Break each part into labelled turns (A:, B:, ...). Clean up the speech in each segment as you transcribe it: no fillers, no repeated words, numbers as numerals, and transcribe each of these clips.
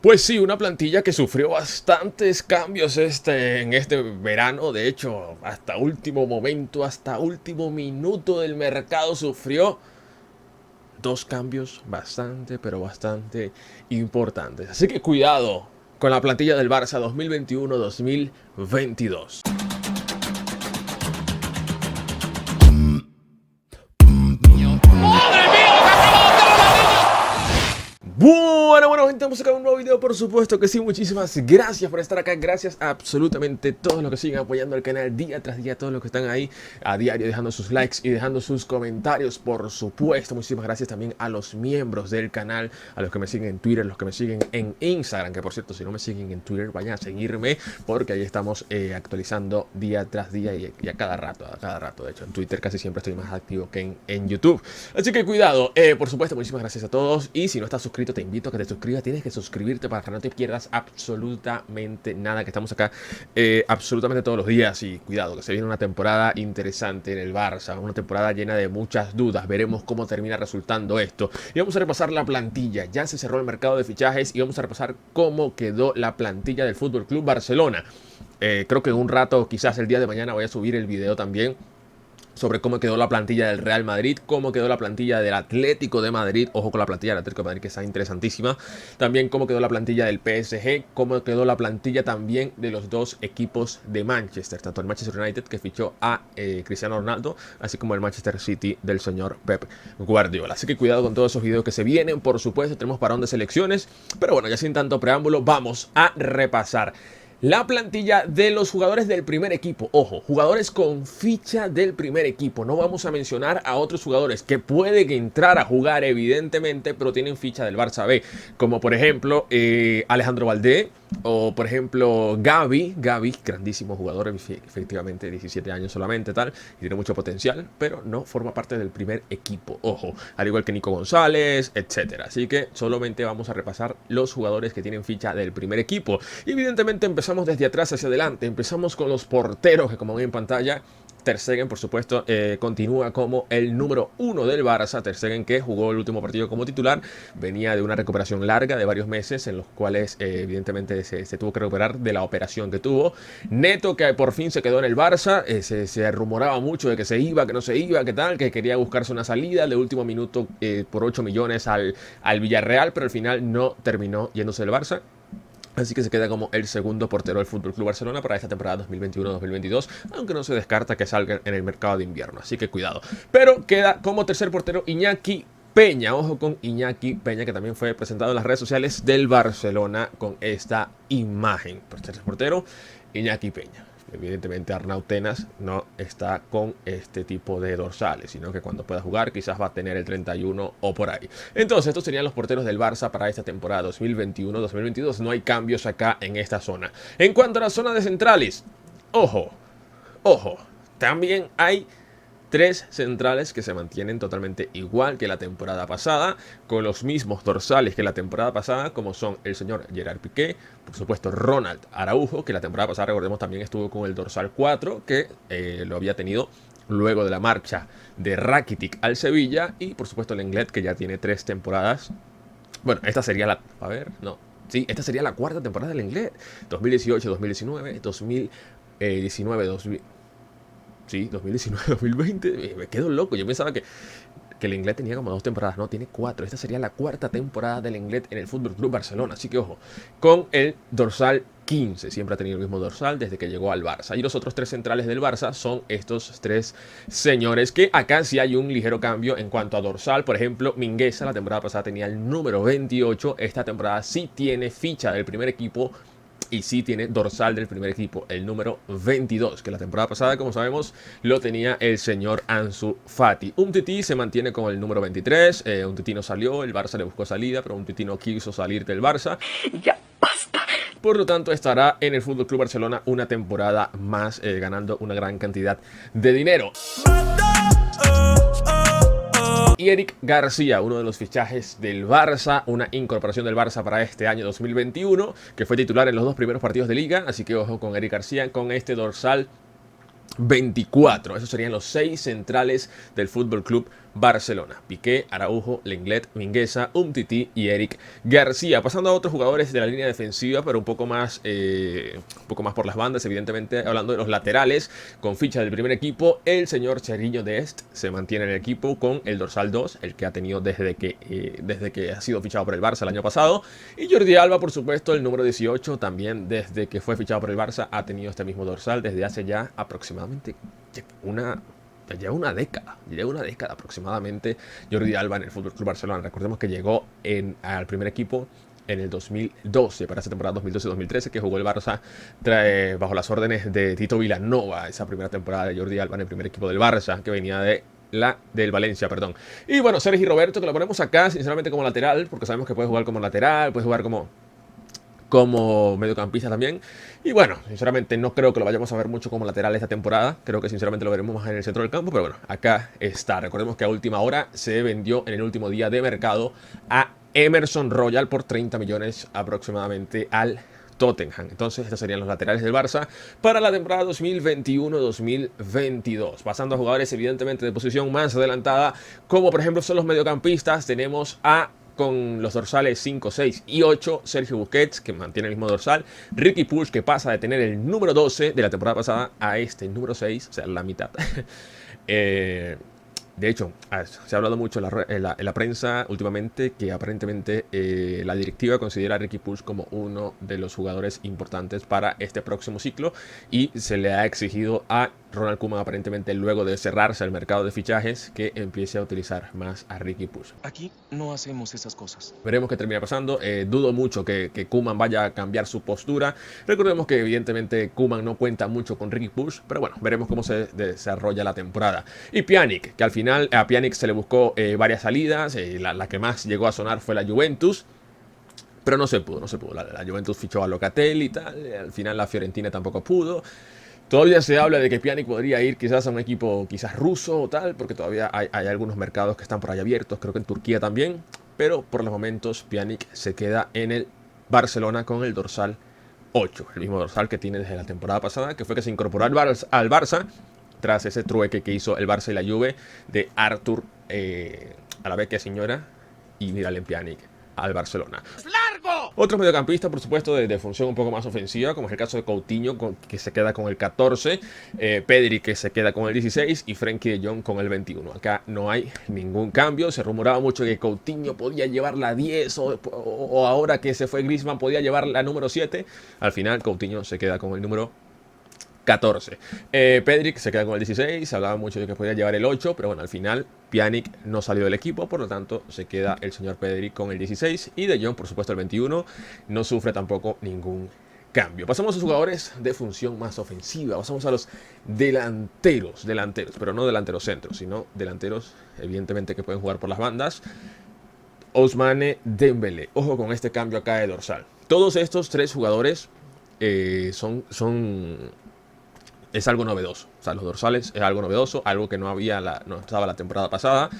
A: Pues sí, una plantilla que sufrió bastantes cambios en este verano. De hecho, hasta último momento, hasta último minuto del mercado sufrió dos cambios bastante, pero bastante importantes. Así que cuidado con la plantilla del Barça 2021-2022. Bueno, gente, estamos acá en un nuevo video, por supuesto que sí. Muchísimas gracias por estar acá. Gracias a absolutamente todos los que siguen apoyando el canal día tras día, todos los que están ahí a diario dejando sus likes y dejando sus comentarios, por supuesto. Muchísimas gracias también a los miembros del canal, a los que me siguen en Twitter, los que me siguen en Instagram, que por cierto, si no me siguen en Twitter, vayan a seguirme, porque ahí estamos actualizando día tras día y a cada rato, De hecho, en Twitter casi siempre estoy más activo que en YouTube. Así que cuidado, por supuesto, muchísimas gracias a todos. Y si no estás suscrito, te invito a que te suscribas. Tienes que suscribirte para que no te pierdas absolutamente nada, que estamos acá absolutamente todos los días. Y cuidado, que se viene una temporada interesante en el Barça, una temporada llena de muchas dudas. Veremos cómo termina resultando esto. Y vamos a repasar la plantilla. Ya se cerró el mercado de fichajes y vamos a repasar cómo quedó la plantilla del Fútbol Club Barcelona. Creo que en un rato, quizás el día de mañana, voy a subir el video también sobre cómo quedó la plantilla del Real Madrid, cómo quedó la plantilla del Atlético de Madrid. Ojo con la plantilla del Atlético de Madrid, que está interesantísima. También cómo quedó la plantilla del PSG, cómo quedó la plantilla también de los dos equipos de Manchester, tanto el Manchester United, que fichó a Cristiano Ronaldo, así como el Manchester City del señor Pep Guardiola. Así que cuidado con todos esos videos que se vienen. Por supuesto, tenemos parón de selecciones, pero bueno, ya sin tanto preámbulo, vamos a repasar la plantilla de los jugadores del primer equipo. Ojo, jugadores con ficha del primer equipo. No vamos a mencionar a otros jugadores que pueden entrar a jugar, evidentemente, pero tienen ficha del Barça B. Como por ejemplo Alejandro Valdé, o por ejemplo Gavi, grandísimo jugador, efectivamente 17 años solamente, tal, y tiene mucho potencial, pero no forma parte del primer equipo. Ojo, al igual que Nico González, etcétera. Así que solamente vamos a repasar los jugadores que tienen ficha del primer equipo. Y evidentemente empezamos desde atrás hacia adelante. Empezamos con los porteros, que como ven en pantalla, Ter Stegen, por supuesto, continúa como el número 1 del Barça. Ter Stegen, que jugó el último partido como titular, venía de una recuperación larga de varios meses, en los cuales evidentemente se tuvo que recuperar de la operación que tuvo. Neto, que por fin se quedó en el Barça, se rumoraba mucho de que se iba, que no se iba, que tal, que quería buscarse una salida de último minuto por 8 millones al Villarreal, pero al final no terminó yéndose del Barça. Así que se queda como el segundo portero del FC Barcelona para esta temporada 2021-2022, aunque no se descarta que salga en el mercado de invierno, así que cuidado. Pero queda como tercer portero Iñaki Peña. Ojo con Iñaki Peña, que también fue presentado en las redes sociales del Barcelona con esta imagen. Tercer portero Iñaki Peña. Evidentemente Arnau Tenas no está con este tipo de dorsales, sino que cuando pueda jugar quizás va a tener el 31 o por ahí. Entonces estos serían los porteros del Barça para esta temporada 2021-2022. No hay cambios acá en esta zona. En cuanto a la zona de centrales, ojo, también hay tres centrales que se mantienen totalmente igual que la temporada pasada, con los mismos dorsales que la temporada pasada, como son el señor Gerard Piqué, por supuesto Ronald Araujo, que la temporada pasada, recordemos, también estuvo con el dorsal 4, que lo había tenido luego de la marcha de Rakitic al Sevilla, y por supuesto Lenglet, que ya tiene 3 temporadas. Bueno, esta sería la... A ver, no. Sí, esta sería la cuarta temporada de Lenglet. 2018, 2019, 2019, 2000... Sí, 2019-2020, me quedo loco. Yo pensaba que el Lenglet tenía como 2 temporadas. No, tiene 4. Esta sería la cuarta temporada del Lenglet en el FC Barcelona. Así que ojo, con el dorsal 15. Siempre ha tenido el mismo dorsal desde que llegó al Barça. Y los otros 3 centrales del Barça son estos 3 señores, que acá sí hay un ligero cambio en cuanto a dorsal. Por ejemplo, Mingueza la temporada pasada tenía el número 28. Esta temporada sí tiene ficha del primer equipo y sí tiene dorsal del primer equipo, el número 22, que la temporada pasada, como sabemos, lo tenía el señor Ansu Fati. Umtiti se mantiene con el número 23, Umtiti no salió, el Barça le buscó salida, pero Umtiti no quiso salir del Barça. Ya basta. Por lo tanto, estará en el FC Barcelona una temporada más, ganando una gran cantidad de dinero. Y Eric García, uno de los fichajes del Barça, una incorporación del Barça para este año 2021, que fue titular en los 2 primeros partidos de Liga, así que ojo con Eric García con este dorsal 24. Esos serían los 6 centrales del FC Barcelona. Piqué, Araujo, Lenglet, Mingueza, Umtiti y Eric García. Pasando a otros jugadores de la línea defensiva, pero un poco más por las bandas, evidentemente hablando de los laterales, con ficha del primer equipo, el señor Cheriño Dest se mantiene en el equipo con el dorsal 2, el que ha tenido desde que ha sido fichado por el Barça el año pasado. Y Jordi Alba, por supuesto, el número 18, también desde que fue fichado por el Barça ha tenido este mismo dorsal desde hace ya aproximadamente lleva una década aproximadamente Jordi Alba en el FC Barcelona. Recordemos que llegó al primer equipo en el 2012, para esa temporada 2012-2013, que jugó el Barça bajo las órdenes de Tito Vilanova, esa primera temporada de Jordi Alba en el primer equipo del Barça, que venía del Valencia, perdón. Y bueno, Sergi Roberto, que lo ponemos acá, sinceramente, como lateral, porque sabemos que puede jugar como lateral, puede jugar como mediocampista también. Y bueno, sinceramente no creo que lo vayamos a ver mucho como lateral esta temporada. Creo que sinceramente lo veremos más en el centro del campo. Pero bueno, acá está. Recordemos que a última hora se vendió en el último día de mercado a Emerson Royal por 30 millones aproximadamente al Tottenham. Entonces estos serían los laterales del Barça para la temporada 2021-2022. Pasando a jugadores evidentemente de posición más adelantada, como por ejemplo son los mediocampistas. Tenemos con los dorsales 5, 6 y 8, Sergio Busquets, que mantiene el mismo dorsal. Riqui Puig, que pasa de tener el número 12 de la temporada pasada a el número 6, o sea, la mitad. De hecho, se ha hablado mucho en la prensa últimamente que aparentemente la directiva considera a Riqui Puig como uno de los jugadores importantes para este próximo ciclo, y se le ha exigido a Ronald Koeman, aparentemente luego de cerrarse el mercado de fichajes, que empiece a utilizar más a Riqui Puig.
B: Aquí no hacemos esas cosas.
A: Veremos qué termina pasando. Dudo mucho que Koeman vaya a cambiar su postura. Recordemos que evidentemente Koeman no cuenta mucho con Riqui Puig, pero bueno, veremos cómo se desarrolla la temporada. Y Pjanic, que al final a Pjanic se le buscó varias salidas. La que más llegó a sonar fue la Juventus, pero no se pudo. La Juventus fichó a Locatelli y tal. Al final la Fiorentina tampoco pudo. Todavía se habla de que Pjanic podría ir quizás a un equipo quizás ruso o tal, porque todavía hay algunos mercados que están por ahí abiertos, creo que en Turquía también. Pero por los momentos Pjanic se queda en el Barcelona con el dorsal 8, el mismo dorsal que tiene desde la temporada pasada, que fue que se incorporó al Barça tras ese trueque que hizo el Barça y la Juve de Artur a la vez que señora y Miralem Pjanic al Barcelona. Otros mediocampistas, por supuesto, de función un poco más ofensiva, como es el caso de Coutinho, que se queda con el 14, Pedri, que se queda con el 16, y Frenkie de Jong con el 21. Acá no hay ningún cambio. Se rumoraba mucho que Coutinho podía llevar la 10, o ahora que se fue Griezmann podía llevar la número 7. Al final, Coutinho se queda con el número 14. Pedri se queda con el 16, se hablaba mucho de que podía llevar el 8, pero bueno, al final Pjanic no salió del equipo, por lo tanto se queda el señor Pedri con el 16 y De Jong, por supuesto, el 21, no sufre tampoco ningún cambio. Pasamos a los jugadores de función más ofensiva, pasamos a los delanteros, pero no delanteros centros, sino delanteros evidentemente que pueden jugar por las bandas. Ousmane Dembélé, ojo con este cambio acá de dorsal. Todos estos tres jugadores es algo novedoso. O sea, los dorsales es algo novedoso, algo que no estaba la temporada pasada.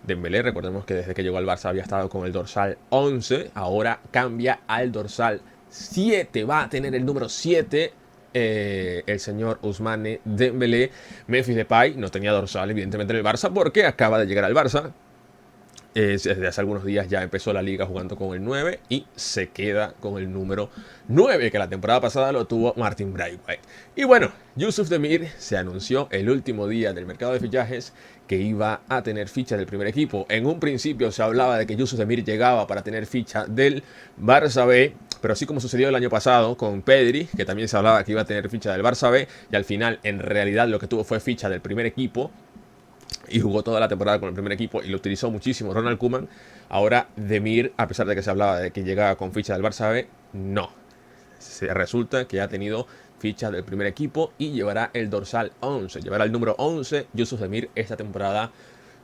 A: Dembélé, recordemos que desde que llegó al Barça había estado con el dorsal 11, ahora cambia al dorsal 7, va a tener el número 7 el señor Ousmane Dembélé. Memphis Depay no tenía dorsal evidentemente en el Barça porque acaba de llegar al Barça. Desde hace algunos días ya empezó la liga jugando con el 9 y se queda con el número 9, que la temporada pasada lo tuvo Martin Braithwaite. Y bueno, Youssouf Demir se anunció el último día del mercado de fichajes que iba a tener ficha del primer equipo. En un principio se hablaba de que Youssouf Demir llegaba para tener ficha del Barça B, pero así como sucedió el año pasado con Pedri, que también se hablaba que iba a tener ficha del Barça B, y al final en realidad lo que tuvo fue ficha del primer equipo, y jugó toda la temporada con el primer equipo y lo utilizó muchísimo Ronald Koeman. Ahora Demir, a pesar de que se hablaba de que llegaba con ficha del Barça B, no. Resulta que ha tenido ficha del primer equipo y llevará el dorsal 11. Llevará el número 11 Youssouf Demir esta temporada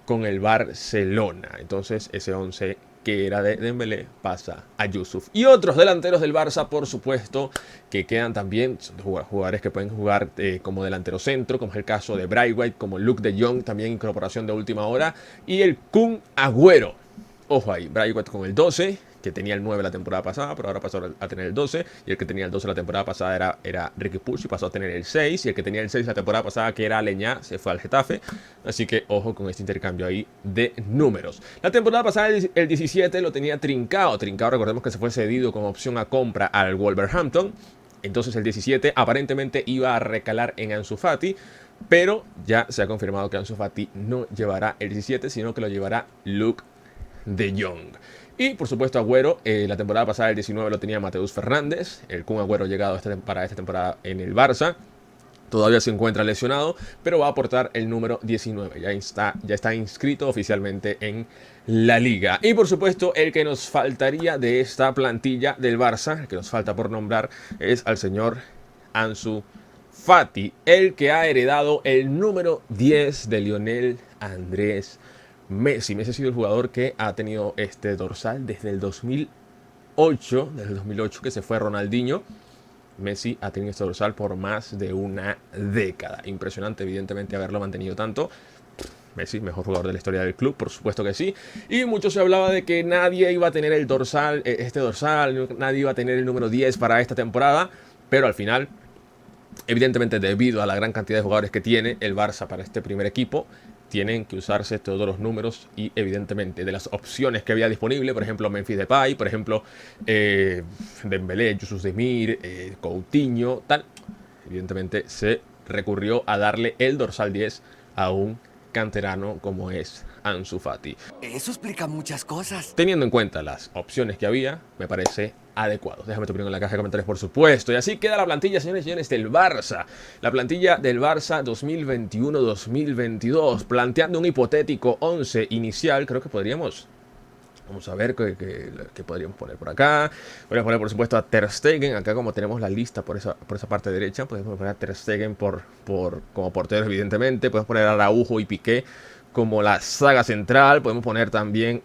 A: con el Barcelona. Entonces ese 11 que era de Dembélé pasa a Youssouf. Y otros delanteros del Barça, por supuesto, que quedan también, son jugadores que pueden jugar como delantero centro, como es el caso de Braithwaite, como Luuk de Jong, también incorporación de última hora, y el Kun Agüero. Ojo ahí, Braithwaite con el 12, que tenía el 9 la temporada pasada, pero ahora pasó a tener el 12, y el que tenía el 12 la temporada pasada era Riqui Puig y pasó a tener el 6, y el que tenía el 6 la temporada pasada, que era Aleñá, se fue al Getafe, así que ojo con este intercambio ahí de números. La temporada pasada el 17 lo tenía Trincao, recordemos que se fue cedido como opción a compra al Wolverhampton, entonces el 17 aparentemente iba a recalar en Ansu Fati, pero ya se ha confirmado que Ansu Fati no llevará el 17, sino que lo llevará Luuk de Jong. Y por supuesto Agüero, la temporada pasada el 19 lo tenía Mateus Fernández, el Kun Agüero llegado para esta temporada en el Barça. Todavía se encuentra lesionado, pero va a aportar el número 19. Ya está inscrito oficialmente en la liga. Y por supuesto, el que nos faltaría de esta plantilla del Barça, el que nos falta por nombrar, es al señor Ansu Fati, el que ha heredado el número 10 de Lionel Andrés Messi. Messi ha sido el jugador que ha tenido este dorsal desde el 2008, que se fue Ronaldinho. Messi ha tenido este dorsal por más de una década. Impresionante, evidentemente, haberlo mantenido tanto. Messi, mejor jugador de la historia del club, por supuesto que sí. Y mucho se hablaba de que nadie iba a tener el dorsal, nadie iba a tener el número 10 para esta temporada. Pero al final, evidentemente, debido a la gran cantidad de jugadores que tiene el Barça para este primer equipo, tienen que usarse todos los números y evidentemente de las opciones que había disponible, por ejemplo Memphis Depay, por ejemplo Dembélé, Youssouf Demir, Coutinho, tal, evidentemente se recurrió a darle el dorsal 10 a un canterano como es Ansu Fati.
C: Eso explica muchas cosas.
A: Teniendo en cuenta las opciones que había, me parece adecuado. Déjame tu opinión en la caja de comentarios, por supuesto. Y así queda la plantilla, señores y señores, del Barça. La plantilla del Barça 2021-2022. Planteando un hipotético 11 inicial. Creo que podríamos... Vamos a ver qué podríamos poner por acá. Podríamos poner, por supuesto, a Ter Stegen. Acá, como tenemos la lista por esa parte derecha, podemos poner a Ter Stegen como portero, evidentemente. Podemos poner a Araujo y Piqué como la saga central. Podemos poner también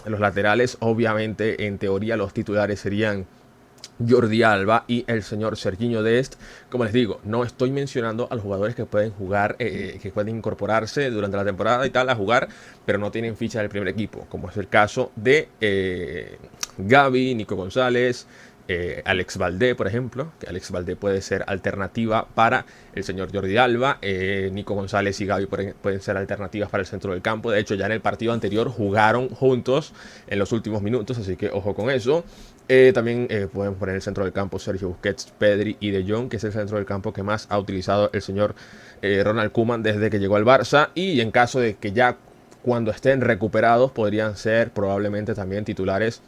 A: los laterales. Obviamente, en teoría, los titulares serían Jordi Alba y el señor Serginho Dest. Como les digo, no estoy mencionando a los jugadores que pueden jugar, que pueden incorporarse durante la temporada y tal a jugar, pero no tienen ficha del primer equipo, como es el caso de Gavi, Nico González, Alex Valdé, por ejemplo, que Alex Valdé puede ser alternativa para el señor Jordi Alba. Nico González y Gavi pueden ser alternativas para el centro del campo. De hecho, ya en el partido anterior jugaron juntos en los últimos minutos, así que ojo con eso. También podemos poner el centro del campo Sergio Busquets, Pedri y De Jong, que es el centro del campo que más ha utilizado el señor Ronald Koeman desde que llegó al Barça. Y en caso de que ya cuando estén recuperados podrían ser probablemente también titulares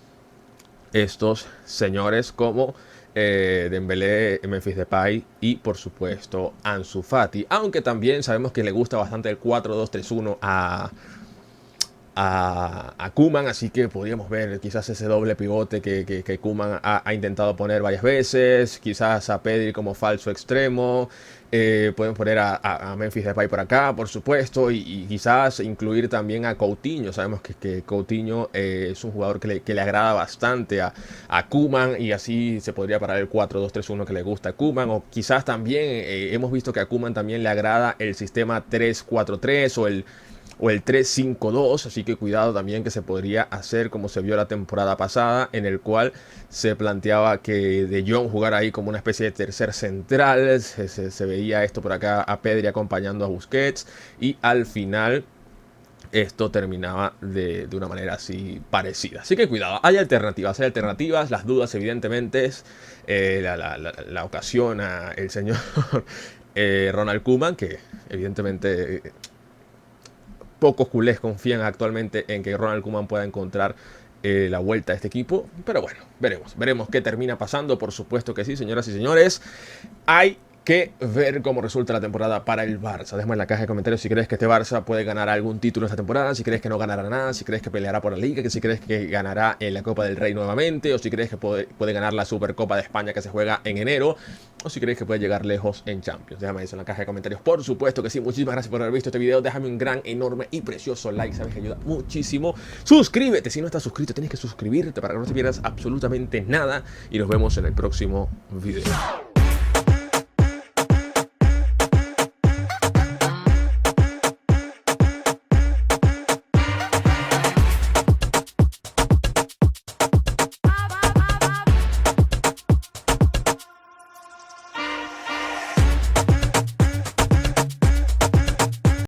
A: estos señores como Dembélé, Memphis Depay y por supuesto Ansu Fati. Aunque también sabemos que le gusta bastante el 4-2-3-1 a Koeman, así que podríamos ver quizás ese doble pivote que Koeman ha intentado poner varias veces, quizás a Pedri como falso extremo, podemos poner a Memphis Depay por acá, por supuesto, y quizás incluir también a Coutinho. Sabemos que Coutinho es un jugador que le agrada bastante a Koeman, y así se podría parar el 4-2-3-1 que le gusta a Koeman, o quizás también hemos visto que a Koeman también le agrada el sistema 3-4-3 o el 3-5-2, así que cuidado también, que se podría hacer como se vio la temporada pasada, en el cual se planteaba que De Jong jugara ahí como una especie de tercer central. Se veía esto por acá, a Pedri acompañando a Busquets, y al final esto terminaba de una manera así parecida. Así que cuidado, hay alternativas. Las dudas evidentemente es la ocasión a el señor Ronald Koeman, que evidentemente pocos culés confían actualmente en que Ronald Koeman pueda encontrar la vuelta a este equipo. Pero bueno, veremos qué termina pasando. Por supuesto que sí, señoras y señores. Hay que ver cómo resulta la temporada para el Barça. Déjame en la caja de comentarios si crees que este Barça puede ganar algún título esta temporada, si crees que no ganará nada, si crees que peleará por la Liga, que si crees que ganará en la Copa del Rey nuevamente, o si crees que puede ganar la Supercopa de España que se juega en enero, o si crees que puede llegar lejos en Champions. Déjame eso en la caja de comentarios, por supuesto que sí. Muchísimas gracias por haber visto este video. Déjame un gran, enorme y precioso like, sabes que ayuda muchísimo. Suscríbete, si no estás suscrito tienes que suscribirte para que no te pierdas absolutamente nada, y nos vemos en el próximo video.